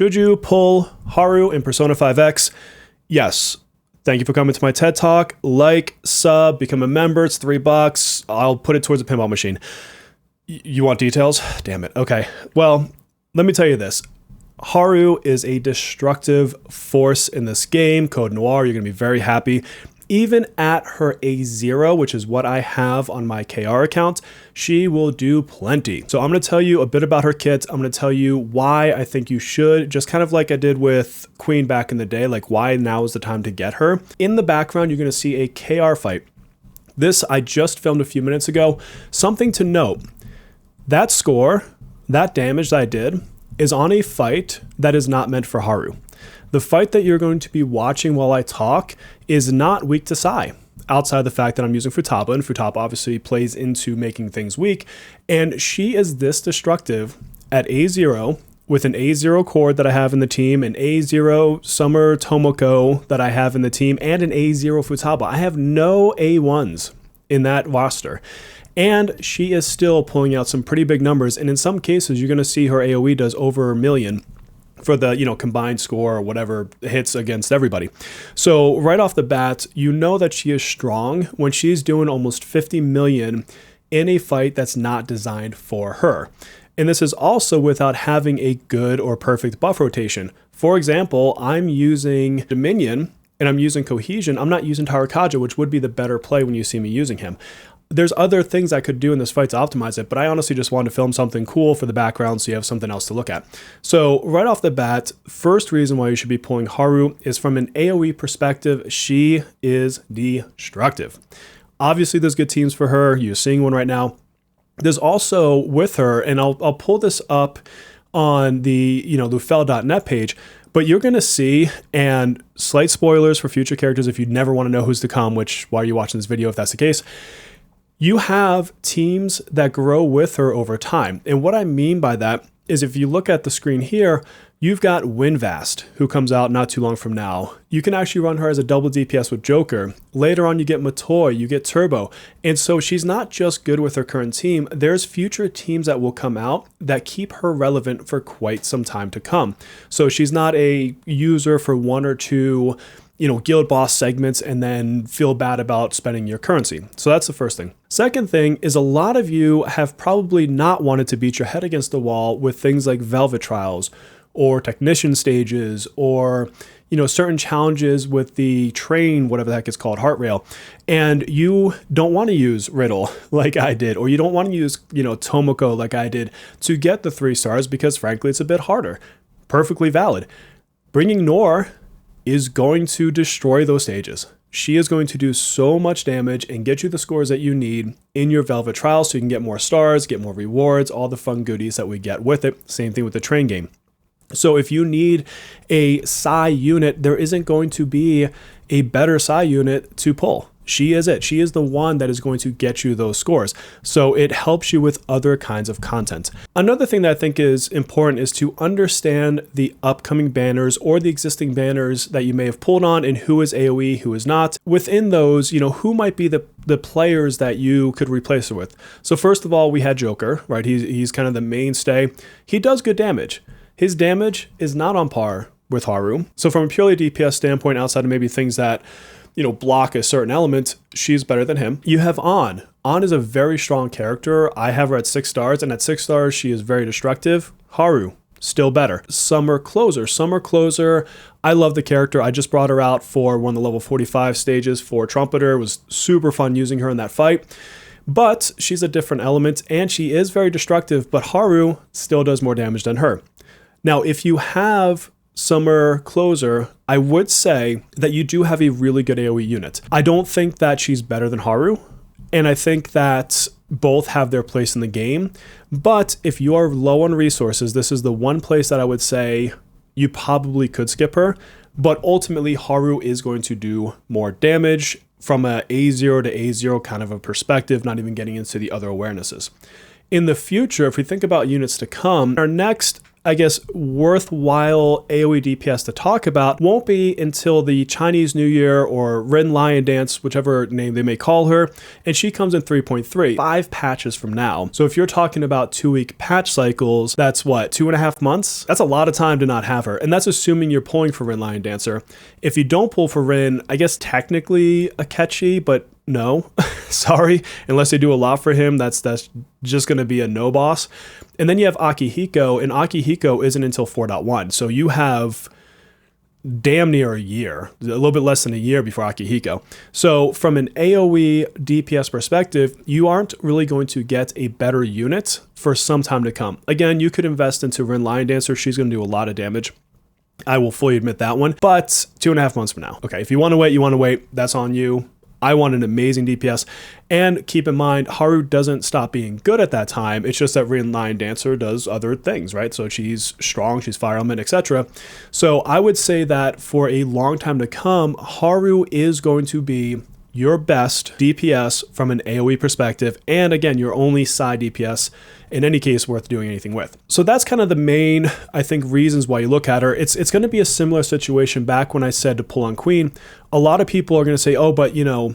Should you pull Haru in Persona 5X? Yes. Thank you for coming to my TED Talk. Like, sub, become a member. It's $3. I'll put it towards a pinball machine. You want details? Damn it. Okay. Well, let me tell you this. Haru is a destructive force in this game. Code Noir, you're going to be very happy. Even at her A0, which is what I have on my KR account, she will do plenty. So I'm going to tell you a bit about her kit. I'm going to tell you why I think you should, just kind of like I did with Queen back in the day, like why now is the time to get her. In the background, you're going to see a KR fight. This I just filmed a few minutes ago. Something to note, that score, that damage that I did, is on a fight that is not meant for Haru. The fight that you're going to be watching while I talk is not weak to Psy, outside the fact that I'm using Futaba, and Futaba obviously plays into making things weak, and she is this destructive at A0 with an A0 cord that I have in the team, an A0 Summer Tomoko that I have in the team, and an A0 Futaba. I have no A1s in that roster. And she is still pulling out some pretty big numbers, and in some cases, you're going to see her AoE does over 1 million for the, combined score or whatever hits against everybody. So right off the bat, you know that she is strong when she's doing almost 50 million in a fight that's not designed for her. And this is also without having a good or perfect buff rotation. For example, I'm using Dominion and I'm using Cohesion. I'm not using Tarakaja, which would be the better play when you see me using him. There's other things I could do in this fight to optimize it, but I honestly just wanted to film something cool for the background so you have something else to look at. So right off the bat, first reason why you should be pulling Haru is from an AoE perspective, she is destructive. Obviously, there's good teams for her. You're seeing one right now. There's also with her, and I'll pull this up on the lufel.net page, but you're going to see, and slight spoilers for future characters if you never want to know who's to come, which why are you watching this video if that's the case? You have teams that grow with her over time. And what I mean by that is if you look at the screen here, you've got Winvast, who comes out not too long from now. You can actually run her as a double DPS with Joker. Later on, you get Matoy, you get Turbo. And so she's not just good with her current team. There's future teams that will come out that keep her relevant for quite some time to come. So she's not a user for one or two guild boss segments and then feel bad about spending your currency. So that's the first thing. Second thing is a lot of you have probably not wanted to beat your head against the wall with things like Velvet Trials or Technician Stages or, certain challenges with the train, whatever the heck it's called, Heart Rail. And you don't want to use Riddle like I did, or you don't want to use, Tomoko like I did to get the 3 stars because frankly, it's a bit harder. Perfectly valid. Bringing Nor is going to destroy those stages. She is going to do so much damage and get you the scores that you need in your Velvet Trial so you can get more stars, get more rewards, all the fun goodies that we get with it. Same thing with the train game. So if you need a Psy unit, there isn't going to be a better Psy unit to pull. She is it. She is the one that is going to get you those scores. So it helps you with other kinds of content. Another thing that I think is important is to understand the upcoming banners or the existing banners that you may have pulled on and who is AoE, who is not. Within those, who might be the players that you could replace her with. So first of all, we had Joker, right? He's kind of the mainstay. He does good damage. His damage is not on par with Haru. So from a purely DPS standpoint, outside of maybe things that block a certain element, she's better than him. You have On. On is a very strong character. I have her at 6 stars, and at 6 stars, she is very destructive. Haru, still better. Summer Closer, I love the character. I just brought her out for one of the level 45 stages for Trumpeter. It was super fun using her in that fight. But she's a different element, and she is very destructive, but Haru still does more damage than her. Now, if you have Summer Closer, I would say that you do have a really good AoE unit. I don't think that she's better than Haru, and I think that both have their place in the game, but if you are low on resources, this is the one place that I would say you probably could skip her, but ultimately Haru is going to do more damage from a A0 to A0 kind of a perspective, not even getting into the other awarenesses. In the future, if we think about units to come, our next I guess, worthwhile AoE DPS to talk about won't be until the Chinese New Year or Ren Lion Dance, whichever name they may call her, and she comes in 3.3, 5 patches from now. So if you're talking about 2-week patch cycles, that's what, 2.5 months? That's a lot of time to not have her, and that's assuming you're pulling for Ren Lion Dancer. If you don't pull for Ren, I guess technically a Ketchi, but no, sorry, unless they do a lot for him, that's just going to be a no boss. And then you have Akihiko, and Akihiko isn't until 4.1, so you have damn near a year, a little bit less than a year before Akihiko. So from an AoE DPS perspective, you aren't really going to get a better unit for some time to come. Again, you could invest into Ren Lion Dancer, she's going to do a lot of damage. I will fully admit that one, but 2.5 months from now. Okay, if you want to wait, you want to wait, that's on you. I want an amazing DPS. And keep in mind, Haru doesn't stop being good at that time. It's just that Ren Lion Dancer does other things, right? So she's strong, she's fire element, etc. So I would say that for a long time to come, Haru is going to be your best DPS from an AoE perspective. And again, your only side DPS in any case worth doing anything with. So that's kind of the main, I think, reasons why you look at her. It's going to be a similar situation back when I said to pull on Queen. A lot of people are going to say, oh, but you know,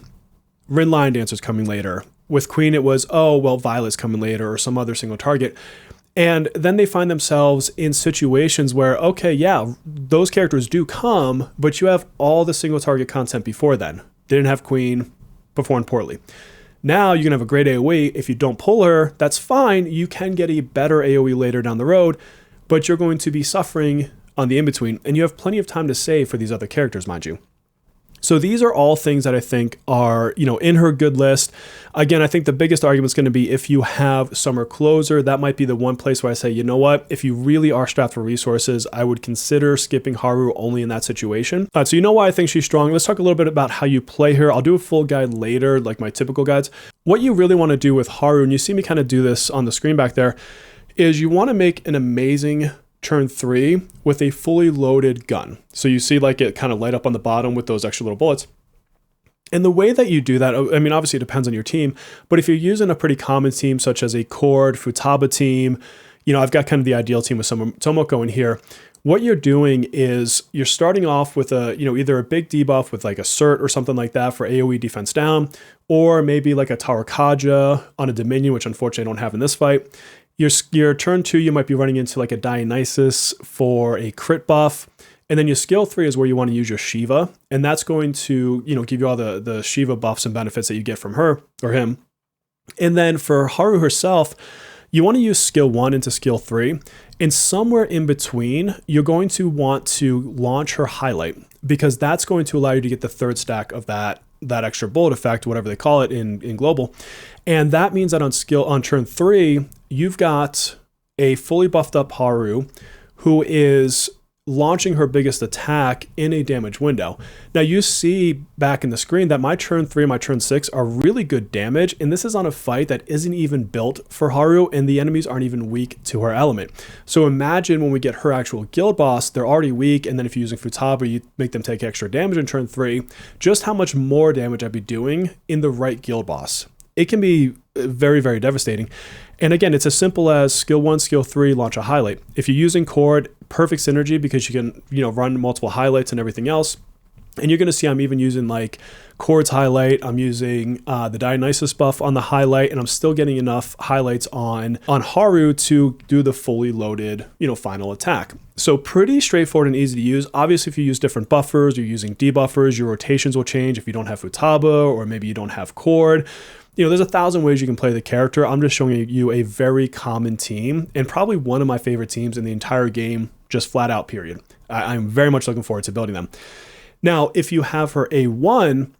Ren Lion Dancer's coming later. With Queen, it was, oh, well, Violet's coming later or some other single target. And then they find themselves in situations where, okay, yeah, those characters do come, but you have all the single target content before then. Didn't have Queen, performed poorly. Now you're going to have a great AoE. If you don't pull her, that's fine. You can get a better AoE later down the road, but you're going to be suffering on the in-between, and you have plenty of time to save for these other characters, mind you. So these are all things that I think are, you know, in her good list. Again, I think the biggest argument is going to be if you have Summer Closer, that might be the one place where I say, you know what, if you really are strapped for resources, I would consider skipping Haru only in that situation. So you know why I think she's strong. Let's talk a little bit about how you play her. I'll do a full guide later, like my typical guides. What you really want to do with Haru, and you see me kind of do this on the screen back there, is you want to make an amazing turn 3 with a fully loaded gun. So you see like it kind of light up on the bottom with those extra little bullets. And the way that you do that, I mean, obviously it depends on your team, but if you're using a pretty common team such as a Cord, Futaba team, you know, I've got kind of the ideal team with Tomoko in here. What you're doing is you're starting off with a, you know, either a big debuff with like a Cert or something like that for AoE defense down, or maybe like a Tarakaja on a Dominion, which unfortunately I don't have in this fight. Your turn 2, you might be running into like a Dionysus for a crit buff. And then your skill 3 is where you want to use your Shiva. And that's going to, you know, give you all the Shiva buffs and benefits that you get from her or him. And then for Haru herself, you want to use skill 1 into skill 3. And somewhere in between, you're going to want to launch her highlight, because that's going to allow you to get the 3rd stack of that extra bullet effect, whatever they call it in global. And that means that on turn 3, you've got a fully buffed up Haru who is launching her biggest attack in a damage window. Now you see back in the screen that my turn 3 and my turn 6 are really good damage, and this is on a fight that isn't even built for Haru, and the enemies aren't even weak to her element. So imagine when we get her actual guild boss, they're already weak, and then if you're using Futaba, you make them take extra damage in turn 3, just how much more damage I'd be doing in the right guild boss. It can be very, very devastating. And again, it's as simple as skill 1, skill 3, launch a highlight. If you're using Cord, perfect synergy because you can, you know, run multiple highlights and everything else. And you're going to see I'm even using like Cord's highlight. I'm using the Dionysus buff on the highlight, and I'm still getting enough highlights on Haru to do the fully loaded, you know, final attack. So pretty straightforward and easy to use. Obviously, if you use different buffers, you're using debuffers, your rotations will change if you don't have Futaba or maybe you don't have Cord. You know, there's 1,000 ways you can play the character. I'm just showing you a very common team and probably one of my favorite teams in the entire game, just flat out, period. I'm very much looking forward to building them. Now, if you have her A1,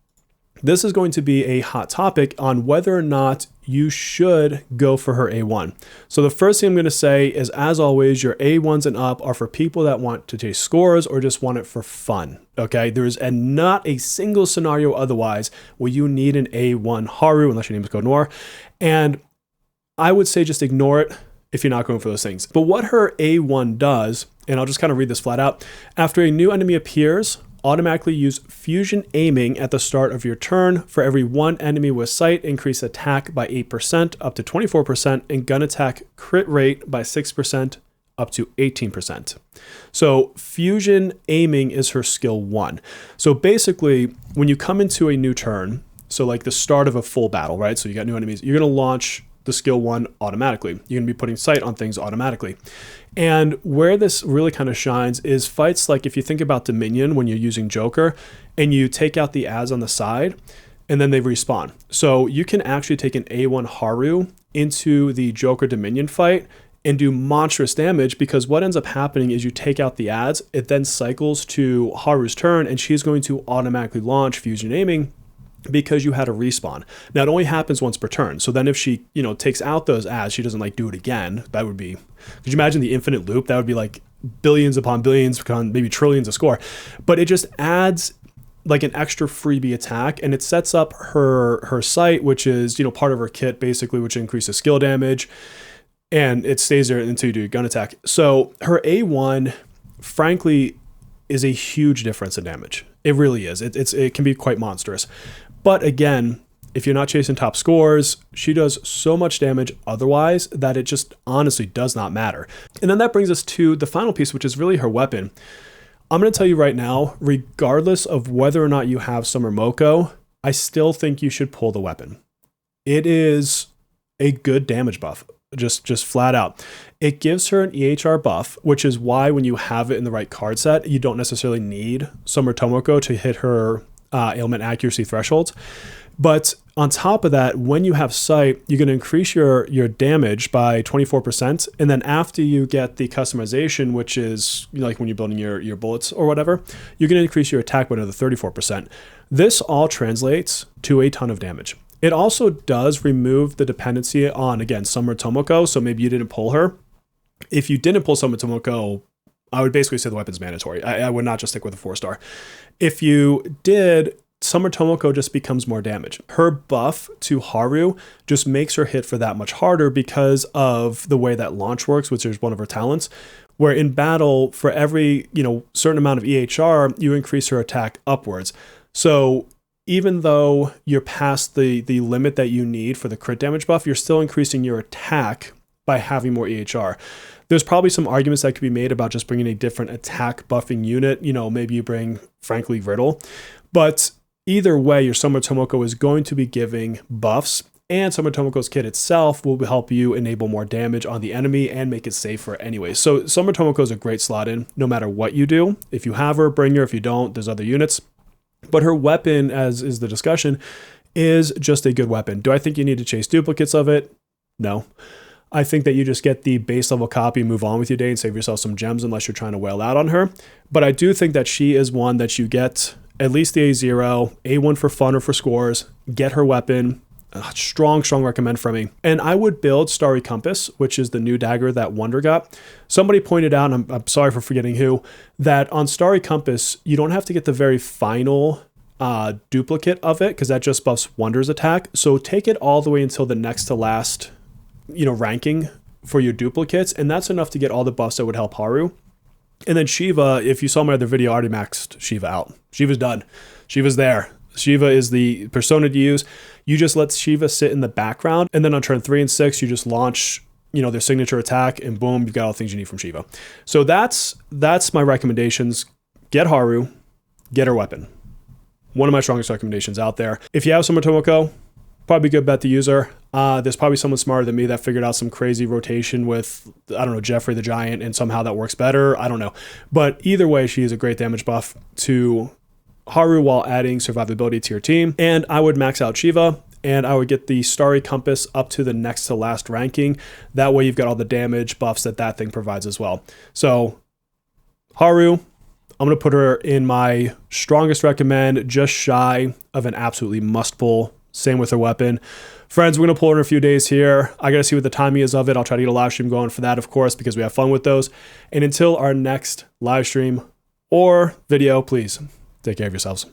this is going to be a hot topic on whether or not you should go for her A1. So the first thing I'm going to say is, as always, your A1s and up are for people that want to chase scores or just want it for fun. Okay, there's not a single scenario otherwise where you need an A1 Haru unless your name is Code Noir. And I would say just ignore it if you're not going for those things. But what her A1 does, and I'll just kind of read this flat out, after a new enemy appears, automatically use fusion aiming at the start of your turn. For every one enemy with sight, increase attack by 8% up to 24%, and gun attack crit rate by 6% up to 18%. So fusion aiming is her skill 1. So basically, when you come into a new turn, so like the start of a full battle, right? So you got new enemies, you're going to launch the skill 1 automatically. You're going to be putting sight on things automatically. And where this really kind of shines is fights like if you think about Dominion when you're using Joker and you take out the ads on the side and then they respawn. So you can actually take an A1 Haru into the Joker Dominion fight and do monstrous damage, because what ends up happening is you take out the ads, it then cycles to Haru's turn and she's going to automatically launch fusion aiming because you had a respawn. Now it only happens once per turn. So then if she, takes out those ads, she doesn't like do it again. That would be, could you imagine the infinite loop? That would be like billions upon billions, maybe trillions of score. But it just adds like an extra freebie attack, and it sets up her sight, which is, part of her kit basically, which increases skill damage, and it stays there until you do a gun attack. So her A1, frankly, is a huge difference in damage. It really is. It can be quite monstrous. But again, if you're not chasing top scores, she does so much damage otherwise that it just honestly does not matter. And then that brings us to the final piece, which is really her weapon. I'm going to tell you right now, regardless of whether or not you have Summer Moko, I still think you should pull the weapon. It is a good damage buff, just flat out. It gives her an EHR buff, which is why when you have it in the right card set, you don't necessarily need Summer Tomoko to hit her ailment accuracy thresholds. But on top of that, when you have sight, you're going to increase your damage by 24%. And then after you get the customization, which is like when you're building your bullets or whatever, you're going to increase your attack by another 34%. This all translates to a ton of damage. It also does remove the dependency on, again, Summer Tomoko. So maybe you didn't pull her. If you didn't pull Summer Tomoko, I would basically say the weapon's mandatory. I would not just stick with a 4-star. If you did, Summer Tomoko just becomes more damage. Her buff to Haru just makes her hit for that much harder because of the way that launch works, which is one of her talents, where in battle, for every certain amount of EHR, you increase her attack upwards. So even though you're past the limit that you need for the crit damage buff, you're still increasing your attack by having more EHR. There's probably some arguments that could be made about just bringing a different attack buffing unit. Maybe you bring, frankly, Riddle. But either way, your Summer Tomoko is going to be giving buffs, and Summer Tomoko's kit itself will help you enable more damage on the enemy and make it safer anyway. So Summer Tomoko is a great slot in no matter what you do. If you have her, bring her. If you don't, there's other units. But her weapon, as is the discussion, is just a good weapon. Do I think you need to chase duplicates of it? No. I think that you just get the base level copy, move on with your day, and save yourself some gems unless you're trying to wail out on her. But I do think that she is one that you get at least the A0, A1 for fun or for scores, get her weapon. Strong recommend from me. And I would build Starry Compass, which is the new dagger that Wonder got. Somebody pointed out, and I'm sorry for forgetting who, that on Starry Compass, you don't have to get the very final duplicate of it because that just buffs Wonder's attack. So take it all the way until the next to last ranking for your duplicates, and that's enough to get all the buffs that would help Haru. And then Shiva, if you saw my other video, I already maxed Shiva out. Shiva's done. Shiva's there. Shiva is the persona to use. You just let Shiva sit in the background, and then on turn 3 and 6, you just launch their signature attack, and boom, you've got all the things you need from Shiva. So that's my recommendations. Get Haru, get her weapon. One of my strongest recommendations out there. If you have Summer Tomoko, probably a good bet to use her. There's probably someone smarter than me that figured out some crazy rotation with, Jeffrey the Giant, and somehow that works better. I don't know. But either way, she is a great damage buff to Haru while adding survivability to your team. And I would max out Shiva, and I would get the Starry Compass up to the next to last ranking. That way you've got all the damage buffs that thing provides as well. So Haru, I'm going to put her in my strongest recommend, just shy of an absolutely must pull. Same with her weapon. Friends, we're going to pull her in a few days here. I got to see what the timing is of it. I'll try to get a live stream going for that, of course, because we have fun with those. And until our next live stream or video, please take care of yourselves.